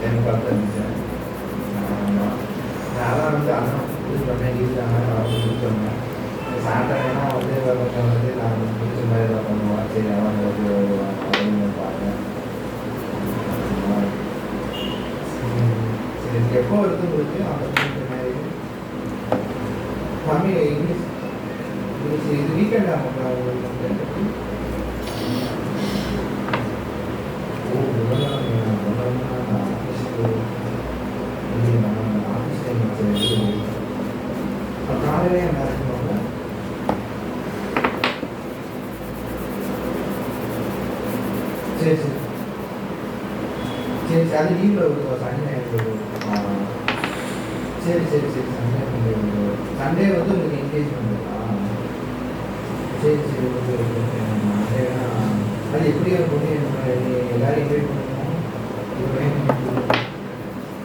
எனக்கு பார்த்து இருந்துச்சேன். அதான் வந்து அதான் இது பண்ணேன் இருக்காங்க அவங்க சொன்னேன். சாயந்தரம்னா வந்து கொஞ்சம் வந்து நான் பிடிச்ச மாதிரி தான் பண்ணுவேன். சரி அவங்க வந்து பாருங்க. சரி எப்போ வருது உங்களுக்கு அந்த தமிழ் இங்கிலீஷ் இது வீக்கெண்ட் ஆகும் உங்களுக்கு. காலையிலே நடக்குவாங்க. சரி சரி சரி சரி அது லீவில் வருவா சண்டே சரி சரி சரி சண்டே சண்டே வந்து உங்களுக்கு என்கேஜ்மெண்ட் சரி சரி ஓகே ஓகே அது எப்படி பொண்ணு எல்லாரும் இன்வைட் பண்ணுவோம்.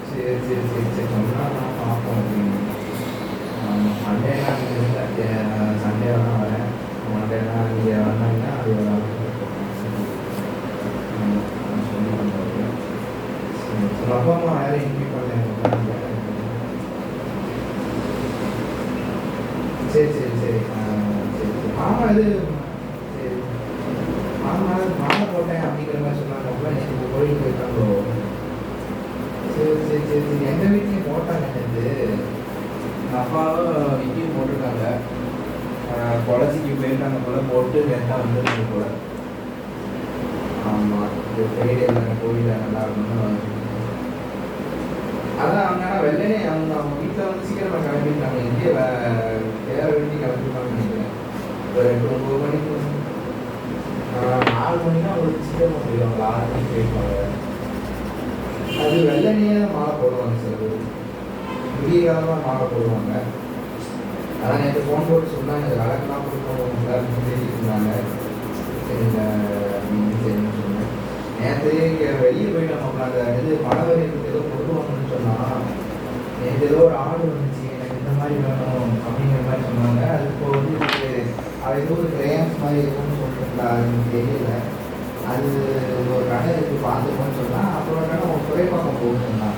சரி சரி சரி சரி சொன்னால் நான் பார்ப்போம் அப்படின்னு. மண்டேலாம் நீங்கள் சண்டே தான் வரேன். மண்டேலாம் நீங்கள் வந்தாங்கன்னா அது சொல்லி பண்ணுவாங்க. சரி அப்பா அம்மா யாரையும் இன்வைட் பண்ணல. சரி சரி சரி சரி சரி மாமா இது சரி மாலை போட்டேன் அப்படிங்கிற மாதிரி சொன்னாங்க. நேற்று கோயிலுக்கு போயிருக்காங்களோ. சரி சரி சரி சரி எங்கள் வீட்லேயும் போட்டாங்க. நேற்று அப்பாவும் இங்கேயும் போட்டிருக்காங்க. கொலசிக்கு போயிருக்காங்க போல. போட்டு நேற்று வந்துருக்கு போல. ஆமாம் இது ஃப்ரைடே தானே கோயிலில் நல்லா இருக்கணும்னு. அதான் அவங்க ஆனால் வெள்ளனே அவங்க வீட்டில் வந்து சீக்கிரமாக கிளம்பிட்டாங்க. இங்கே வேற வேண்டி கிளம்பிப்பாங்கன்னு நினைக்கிறேன். ஒரு 8-9 மணிக்கு 4 மணினா அவங்களுக்கு சீக்கிரமாக போயிடுவாங்க. 6 மணிக்கு போயிடுவாங்க. அது வெள்ளனையே தான் மாலை போடுவாங்க. சில பேர் விடிய காலமாக மாலை போடுவாங்க. அதான் நேற்று ஃபோன் போட்டு சொன்னாங்க விளக்கெல்லாம் கொடுக்கணும் எல்லாருக்கும் பேசிட்டு இருந்தாங்க. சரிங்க அப்படின்னு சரின்னு சொன்னேன். நேற்று இங்கே வெளியே போயிட்டு நம்ம அந்த இது மழை வரைக்கும் ஏதோ கொடுக்குவாங்கன்னு சொன்னால் நேற்று ஏதோ ஒரு ஆடு வந்துச்சு எனக்கு இந்த மாதிரி வேணும் அப்படிங்கிற மாதிரி சொன்னாங்க. அது இப்போ வந்து அது ஏதோ ஒரு கிரேம்ஸ் மாதிரி எதுவும் சொல்லிட்டுங்களா அதுன்னு தெரியல. அது ஒரு கடை இருக்குது பார்த்துக்கோன்னு சொன்னால் அப்புறம் கடை ஒரு துறைப்பாக்கம் போகுதுன்னா